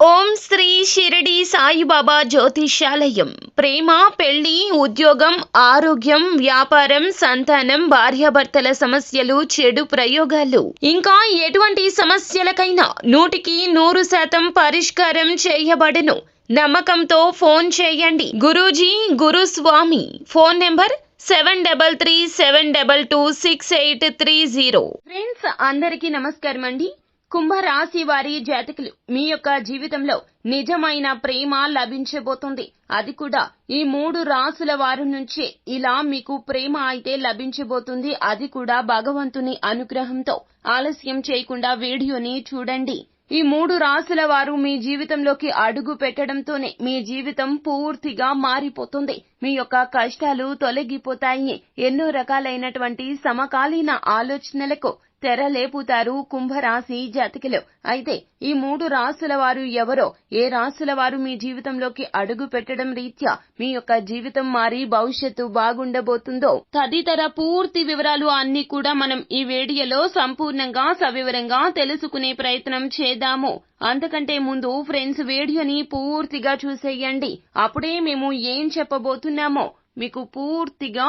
ఓం శ్రీ షిరిడి సాయిబాబా జ్యోతిషాలయం. ప్రేమ, పెళ్లి, ఉద్యోగం, ఆరోగ్యం, వ్యాపారం, సంతానం, భార్యాభర్తల సమస్యలు, చెడు ప్రయోగాలు, ఇంకా ఎటువంటి సమస్యలకైనా 100% పరిష్కారం చేయబడును. నమ్మకంతో ఫోన్ చేయండి. Guruji, Guruswami. Phone number 7337226830. Friends, అందరికీ నమస్కారం అండి. కుంభరాశి వారి జాతకులు, మీ యొక్క జీవితంలో నిజమైన ప్రేమ లభించబోతుంది. అది కూడా ఈ 3 రాసుల వారి నుంచే ఇలా మీకు ప్రేమ అయితే లభించబోతుంది. అది కూడా భగవంతుని అనుగ్రహంతో. ఆలస్యం చేయకుండా వీడియోని చూడండి. ఈ 3 రాసుల వారు మీ జీవితంలోకి అడుగు పెట్టడంతోనే మీ జీవితం పూర్తిగా మారిపోతుంది. మీ యొక్క కష్టాలు తొలగిపోతాయి. ఎన్నో రకాలైనటువంటి సమకాలీన ఆలోచనలకు తెరలేపుతారు కుంభరాశి జాతకులు. అయితే ఈ 3 రాసుల వారు ఎవరో, ఏ రాసుల వారు మీ జీవితంలోకి అడుగు పెట్టడం రీత్యా మీ యొక్క జీవితం మారి భవిష్యత్తు బాగుండబోతుందో తదితర పూర్తి వివరాలు అన్ని కూడా మనం ఈ వీడియోలో సంపూర్ణంగా సవివరంగా తెలుసుకునే ప్రయత్నం చేద్దాము. అంతకంటే ముందు ఫ్రెండ్స్, వీడియోని పూర్తిగా చూసేయండి. అప్పుడే మేము ఏం చెప్పబోతున్నామో మీకు పూర్తిగా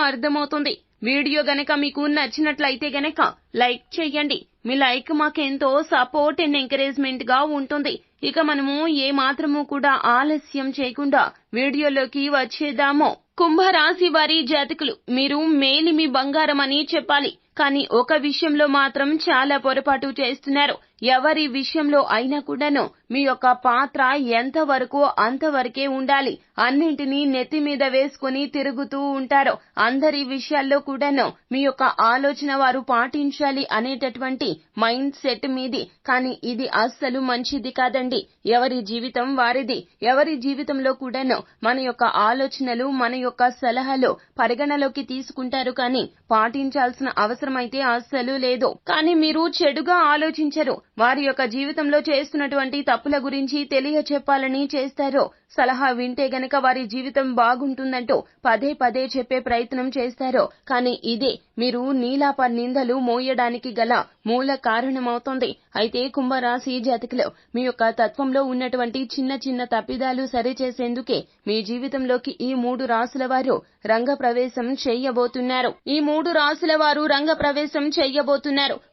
అర్థమవుతుంది. వీడియో గనక మీకు నచ్చినట్లయితే గనక లైక్ చేయండి. మీ లైక్ మాకెంతో సపోర్ట్ అండ్ ఎంకరేజ్మెంట్ గా ఉంటుంది. ఇక మనము ఏ మాత్రము కూడా ఆలస్యం చేయకుండా వీడియోలోకి వచ్చేద్దాము. కుంభరాశి వారి జాతకులు, మీరు మేలిమి బంగారం అని చెప్పాలి. కానీ ఒక విషయంలో మాత్రం చాలా పొరపాటు చేస్తున్నారు. ఎవరి విషయంలో అయినా కూడాను మీ యొక్క పాత్ర ఎంతవరకు అంతవరకే ఉండాలి. అన్నింటినీ నెత్తి మీద వేసుకుని తిరుగుతూ ఉంటారు. అందరి విషయాల్లో కూడాను మీ యొక్క ఆలోచన వారు పాటించాలి అనేటటువంటి మైండ్ సెట్ మీది. కానీ ఇది అస్సలు మంచిది కాదండి. ఎవరి జీవితం వారిది. ఎవరి జీవితంలో కూడాను మన యొక్క ఆలోచనలు, మన యొక్క సలహాలు పరిగణలోకి తీసుకుంటారు, కానీ పాటించాల్సిన అవసరం అయితే అస్సలు లేదు. కానీ మీరు చెడుగా ఆలోచించరు. వారి యొక్క జీవితంలో చేస్తున్నటువంటి తప్పుల గురించి తెలియచెప్పాలని చేస్తారు. సలహా వింటే గనక వారి జీవితం బాగుంటుందంటూ పదే పదే చెప్పే ప్రయత్నం చేస్తారు. కానీ ఇదే మీరు నీలాప నిందలు మోయడానికి గల మూల కారణమవుతుంది. అయితే కుంభరాశి జాతకులు, మీ యొక్క తత్వంలో ఉన్నటువంటి చిన్న చిన్న తప్పిదాలు సరిచేసేందుకే మీ జీవితంలోకి ఈ 3 రాసుల వారు రంగప్రవేశం చేయబోతున్నారు.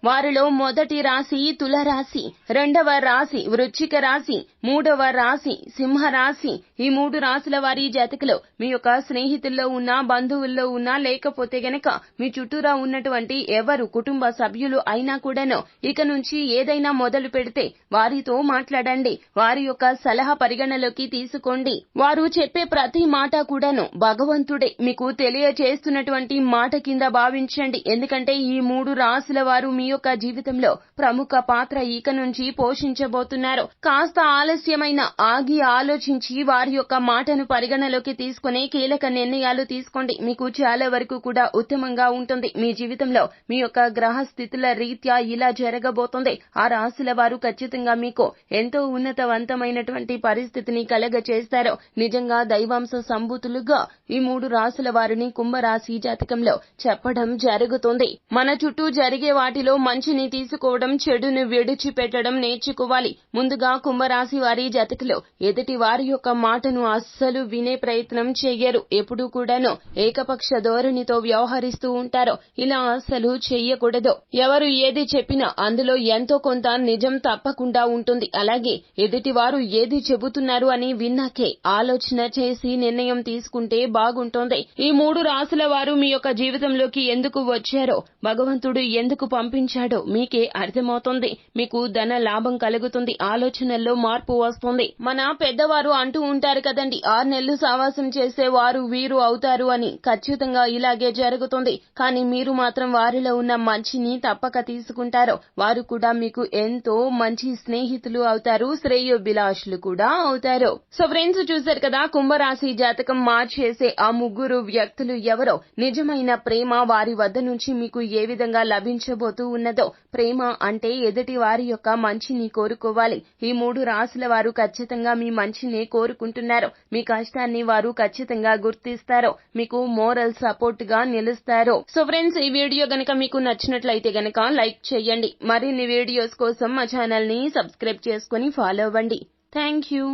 వారిలో మొదటి రాశి తులరాశి, రెండవ రాశి వృశ్చిక రాశి, మూడవ రాశి సింహరాశి. ఈ 3 రాసుల వారి జాతకులు మీ యొక్క స్నేహితుల్లో ఉన్నా, బంధువుల్లో ఉన్నా, లేకపోతే గనక మీ చుట్టూరా ఉన్నటువంటి ఎవరు కుటుంబ సభ్యులు అయినా కూడాను ఇక నుంచి ఏదైనా మొదలు పెడితే వారితో మాట్లాడండి. వారి యొక్క సలహా పరిగణలోకి తీసుకోండి. వారు చెప్పే ప్రతి మాట కూడాను భగవంతుడే మీకు తెలియచేస్తున్నటువంటి మాట కింద భావించండి. ఎందుకంటే ఈ 3 రాసుల వారు మీ యొక్క జీవితంలో ప్రముఖ పాత్ర ఇక నుంచి పోషించబోతున్నారు. కాస్త ఆలస్యమైన ఆగి ఆలోచించి వారి యొక్క మాటను పరిగణలోకి తీసుకునే కీలక నిర్ణయాలు తీసుకోండి. మీకు చాలా వరకు కూడా ఉత్తమంగా ఉంటుంది. మీ జీవితంలో మీ యొక్క గ్రహ స్థితుల రీత్యా ఇలా జరగబోతుంది. ఆ రాశుల వారు ఖచ్చితంగా మీకు ఎంతో ఉన్నతవంతమైనటువంటి పరిస్థితిని కలగచేస్తారు. నిజంగా దైవాంశ సంభూతులుగా ఈ 3 రాశుల వారిని కుంభరాశి జాతకంలో చెప్పడం జరుగుతుంది. మన చుట్టూ జరిగే వాటిలో మంచిని తీసుకోవడం, చెడును విడిచిపెట్టడం నేర్చుకోవాలి. ముందుగా కుంభరాశి వారి జాతకులు ఎదుటి వారి యొక్క మాటను అస్సలు వినే ప్రయత్నం చెయ్యరు. ఎప్పుడూ కూడాను ఏకపక్ష ధోరణితో వ్యవహరిస్తూ ఉంటారు. ఇలా అస్సలు చెయ్యకూడదు. ఎవరు ఏది చెప్పినా అందులో ఎంతో కొంత నిజం తప్పకుండా ఉంటుంది. అలాగే ఎదుటి వారు ఏది చెబుతున్నారు అని విన్నాకే ఆలోచన చేసి నిర్ణయం తీసుకుంటే బాగుంటుంది. ఈ 3 రాసుల వారు మీ యొక్క జీవితంలోకి ఎందుకు వచ్చారో, భగవంతుడు ఎందుకు పంపించాడో మీకే అర్థమవుతుంది. మీకు ధన లాభం కలుగుతుంది. ఆలోచనల్లో మార్పు వస్తుంది. మన పెద్దవారు అంటూ ఉంటారు కదండి, 6 నెలలు సావాసం చేసే వారు వీరు అవుతారు అని. ఖచ్చితంగా ఇలాగే జరుగుతుంది. కానీ మీరు మాత్రం వారిలో ఉన్న మంచిని తప్పక తీసుకుంటారు. వారు కూడా మీకు ఎంతో మంచి స్నేహితులు అవుతారు, శ్రేయోభిలాషులు కూడా అవుతారు. సో ఫ్రెండ్స్, చూశారు కదా కుంభరాశి జాతకం మార్చేసే ఆ 3 వ్యక్తులు ఎవరో. నిజమైన ప్రేమ వారి వద్ద నుంచి మీకు ఏ విధంగా లభించబోతూ ఉన్నదో. ప్రేమ అంటే ఎదుటి వారి యొక్క మంచిని కోరుకోవాలి. ఈ 3 రాశుల వారు ఖచ్చితంగా మీ మంచిని కోరుకుంటున్నారో మీ కష్టాన్ని వారు ఖచ్చితంగా గుర్తిస్తారో మీకు మోరల్ సపోర్ట్ గా నిలుస్తారో. సో ఫ్రెండ్స్, ఈ వీడియో గనక మీకు నచ్చినట్లయితే గనక లైక్ చేయండి. మరిన్ని వీడియోస్ కోసం మా ఛానల్ ని సబ్స్క్రైబ్ చేసుకుని ఫాలో అవ్వండి. Thank you.